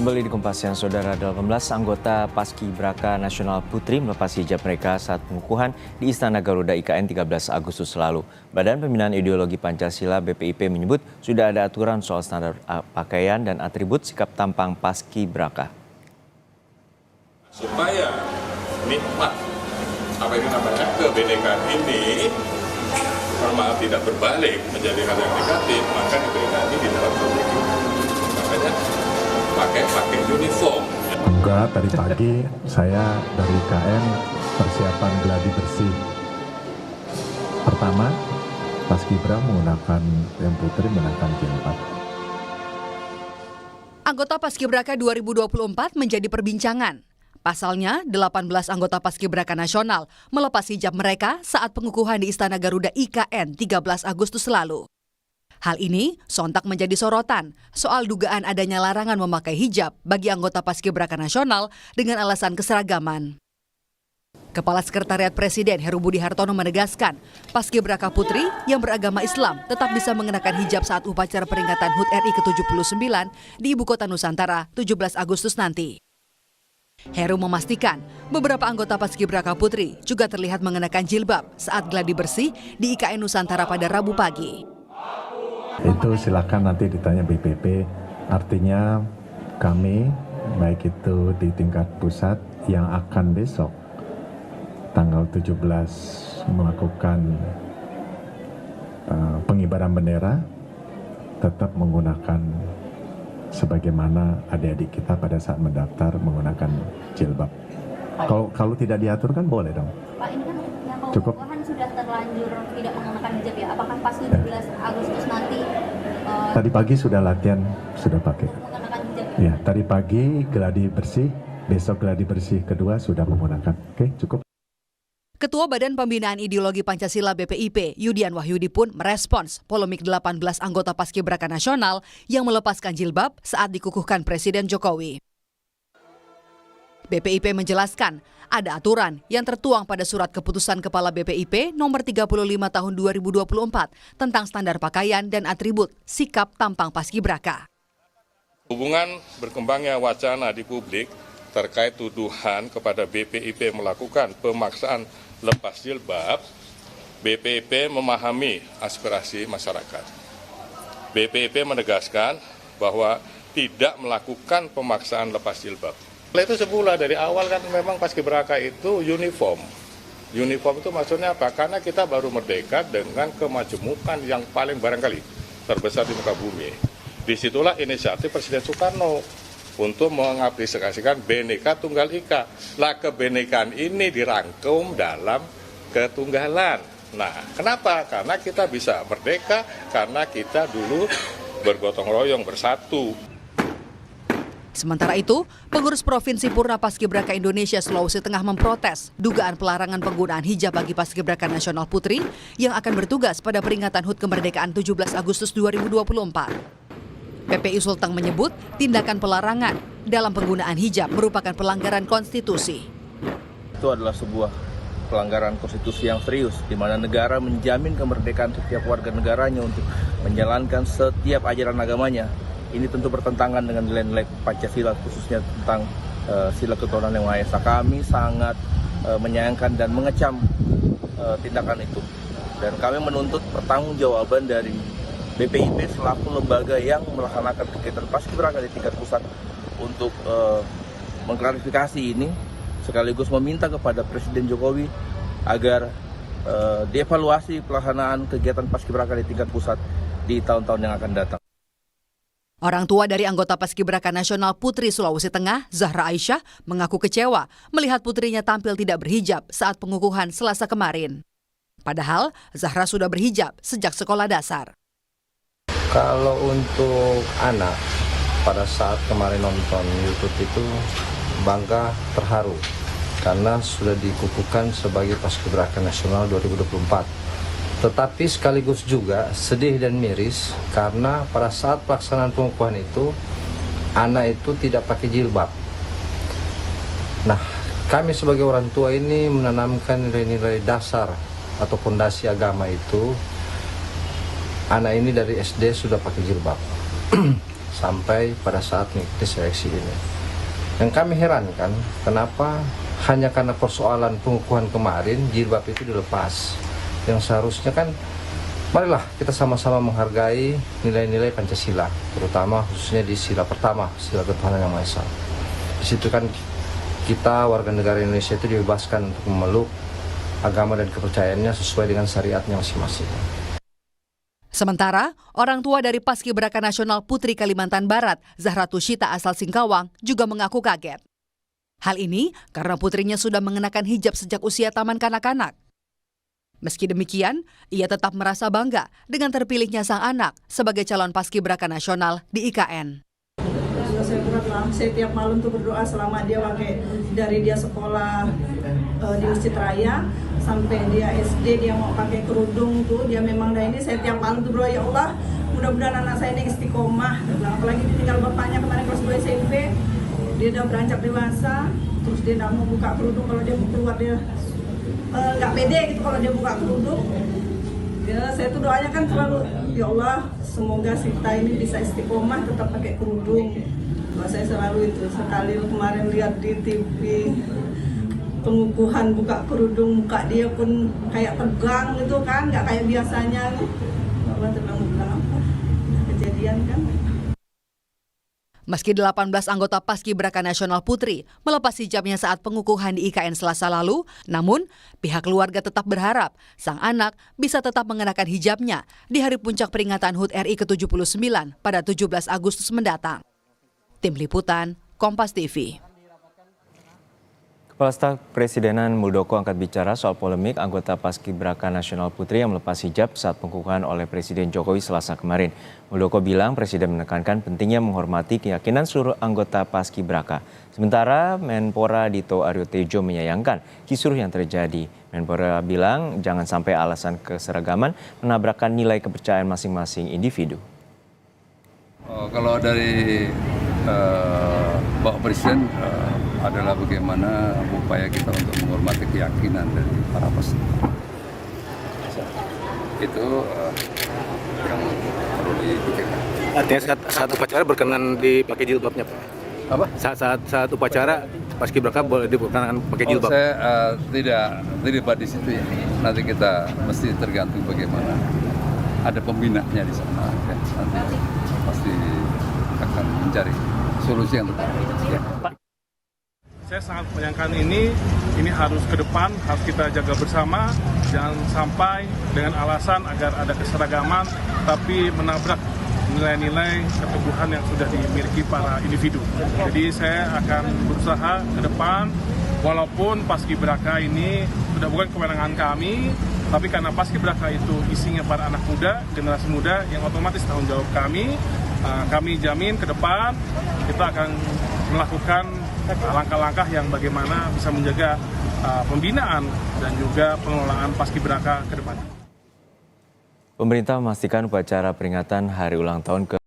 Kembali di Kompas Siang, Saudara, 18 anggota Paskibraka Nasional Putri melepas hijab mereka saat pengukuhan di Istana Garuda IKN 13 Agustus lalu. Badan Pembinaan Ideologi Pancasila BPIP menyebut sudah ada aturan soal standar pakaian dan atribut sikap tampang Paskibraka. Supaya nikmat apa itu namanya kebinekaan ini maaf tidak berbalik menjadi hal yang negatif, maka diberikan ini di dalam kurikulum. Makanya pakai uniform. Enggak, tadi pagi saya dari IKN persiapan gladi bersih. Pertama, Paskibra menggunakan yang putri menggunakan jilbab. Anggota Paskibraka 2024 menjadi perbincangan. Pasalnya, 18 anggota Paskibraka Nasional melepas hijab mereka saat pengukuhan di Istana Garuda IKN 13 Agustus lalu. Hal ini sontak menjadi sorotan soal dugaan adanya larangan memakai hijab bagi anggota Paskibraka Nasional dengan alasan keseragaman. Kepala Sekretariat Presiden Heru Budi Hartono menegaskan, Paskibraka Putri yang beragama Islam tetap bisa mengenakan hijab saat upacara peringatan HUT RI ke-79 di Ibu Kota Nusantara 17 Agustus nanti. Heru memastikan beberapa anggota Paskibraka Putri juga terlihat mengenakan jilbab saat gladi bersih di IKN Nusantara pada Rabu pagi. Itu silakan nanti ditanya BPP, artinya kami baik itu di tingkat pusat yang akan besok tanggal 17 melakukan pengibaran bendera tetap menggunakan sebagaimana adik-adik kita pada saat mendaftar menggunakan jilbab. Kalau tidak diatur kan boleh dong. Pak, ini kan yang cukup sudah terlanjur tidak menggunakan hijab ya. Apakah pas 17 Agustus nanti tadi pagi sudah latihan, sudah pakai. Menggunakan hijab? Ya, tadi pagi gladi bersih, besok gladi bersih kedua sudah menggunakan. Oke, cukup. Ketua Badan Pembinaan Ideologi Pancasila BPIP, Yudian Wahyudi pun merespons polemik 18 anggota Paskibraka Nasional yang melepaskan jilbab saat dikukuhkan Presiden Jokowi. BPIP menjelaskan, ada aturan yang tertuang pada surat keputusan Kepala BPIP nomor 35 tahun 2024 tentang standar pakaian dan atribut sikap tampang Paskibraka. Hubungan berkembangnya wacana di publik terkait tuduhan kepada BPIP melakukan pemaksaan lepas jilbab, BPIP memahami aspirasi masyarakat. BPIP menegaskan bahwa tidak melakukan pemaksaan lepas jilbab. Itu semula dari awal kan memang Paskibraka itu uniform. Uniform itu maksudnya apa? Karena kita baru merdeka dengan kemajemukan yang paling barangkali terbesar di muka bumi. Disitulah inisiatif Presiden Soekarno untuk mengaplikasikan Bhinneka Tunggal Ika. Lah kebinekaan ini dirangkum dalam ketunggalan. Nah, kenapa? Karena kita bisa merdeka, karena kita dulu bergotong royong bersatu. Sementara itu, pengurus Provinsi Purna Paskibraka Indonesia Sulawesi Tengah memprotes dugaan pelarangan penggunaan hijab bagi Paskibraka Nasional Putri yang akan bertugas pada peringatan HUT kemerdekaan 17 Agustus 2024. PPI Sulteng menyebut tindakan pelarangan dalam penggunaan hijab merupakan pelanggaran konstitusi. Itu adalah sebuah pelanggaran konstitusi yang serius, di mana negara menjamin kemerdekaan setiap warga negaranya untuk menjalankan setiap ajaran agamanya. Ini tentu bertentangan dengan nilai-nilai Pancasila, khususnya tentang sila ketuhanan yang Maha Esa. Kami sangat menyayangkan dan mengecam tindakan itu. Dan kami menuntut pertanggungjawaban dari BPIP selaku lembaga yang melaksanakan kegiatan Paskibraka di tingkat pusat untuk mengklarifikasi ini, sekaligus meminta kepada Presiden Jokowi agar dievaluasi pelaksanaan kegiatan Paskibraka di tingkat pusat di tahun-tahun yang akan datang. Orang tua dari anggota Paskibraka Nasional Putri Sulawesi Tengah, Zahra Aisyah, mengaku kecewa melihat putrinya tampil tidak berhijab saat pengukuhan Selasa kemarin. Padahal, Zahra sudah berhijab sejak sekolah dasar. Kalau untuk anak, pada saat kemarin nonton YouTube itu bangga, terharu, karena sudah dikukuhkan sebagai Paskibraka Nasional 2024. Tetapi sekaligus juga sedih dan miris karena pada saat pelaksanaan pengukuhan itu anak itu tidak pakai jilbab. Nah, kami sebagai orang tua ini menanamkan nilai-nilai dasar atau fondasi agama itu. Anak ini dari SD sudah pakai jilbab. sampai pada saat mengikuti seleksi ini. Yang kami herankan, kenapa hanya karena persoalan pengukuhan kemarin jilbab itu dilepas. Yang seharusnya kan, marilah kita sama-sama menghargai nilai-nilai Pancasila, terutama khususnya di sila pertama, sila ketuhanan yang Maha Esa. Di situ kan kita warga negara Indonesia itu dibebaskan untuk memeluk agama dan kepercayaannya sesuai dengan syariatnya masing-masing. Sementara, orang tua dari Paskibraka Nasional Putri Kalimantan Barat, Zahra Tushita asal Singkawang, juga mengaku kaget. Hal ini karena putrinya sudah mengenakan hijab sejak usia taman kanak-kanak. Meski demikian, ia tetap merasa bangga dengan terpilihnya sang anak sebagai calon Paskibraka Nasional di IKN. Saya berat lah, saya tiap malam tuh berdoa selama dia pakai, dari dia sekolah di Masjid Raya sampai dia SD, dia mau pakai kerudung tuh, dia memang dah ini, saya tiap malam tuh berdoa, ya Allah mudah-mudahan anak saya ini istiqomah. Apalagi ditinggal bapaknya kemarin kelas 2 SMP, dia udah beranjak dewasa, terus dia nggak mau buka kerudung, kalau dia mau keluar dia nggak pede gitu kalau dia buka kerudung. Ya, saya tuh doanya kan selalu, ya Allah semoga Sita ini bisa istiqomah tetap pakai kerudung. Saya selalu itu, sekali kemarin lihat di TV pengukuhan buka kerudung, muka dia pun kayak tegang gitu kan, nggak kayak biasanya. Allah tenang apa kejadian kan. Meski 18 anggota Paskibraka Nasional Putri melepas hijabnya saat pengukuhan di IKN Selasa lalu, namun pihak keluarga tetap berharap sang anak bisa tetap mengenakan hijabnya di hari puncak peringatan HUT RI ke-79 pada 17 Agustus mendatang. Tim Liputan, Kompas TV. Kepala Staf Presidenan Muldoko angkat bicara soal polemik anggota Paskibraka Nasional Putri yang melepas hijab saat pengukuhan oleh Presiden Jokowi Selasa kemarin. Muldoko bilang Presiden menekankan pentingnya menghormati keyakinan seluruh anggota Paskibraka. Sementara Menpora Dito Aryo Tejo menyayangkan kisruh yang terjadi. Menpora bilang jangan sampai alasan keseragaman menabrakkan nilai kepercayaan masing-masing individu. Kalau dari Bapak Presiden adalah bagaimana upaya kita untuk menghormati keyakinan dari para peserta. Itu yang perlu dipikirkan. Artinya saat upacara berkenan dipakai jilbabnya, Pak? Apa? Saat upacara Paskibraka boleh diperkenakan pakai jilbab? Saya tidak terlibat di situ ya. Nanti kita mesti tergantung bagaimana ada pembinanya di sana. Ya. Nanti pasti akan mencari solusi yang tepat. Ya. Saya sangat menyayangkan ini harus ke depan, harus kita jaga bersama, jangan sampai dengan alasan agar ada keseragaman, tapi menabrak nilai-nilai keteguhan yang sudah dimiliki para individu. Jadi saya akan berusaha ke depan, walaupun Paskibraka ini sudah bukan kewenangan kami, tapi karena Paskibraka itu isinya para anak muda, generasi muda, yang otomatis tanggung jawab kami jamin ke depan kita akan melakukan langkah-langkah yang bagaimana bisa menjaga pembinaan dan juga pengelolaan Paskibraka ke depan. Pemerintah memastikan upacara peringatan hari ulang tahun ke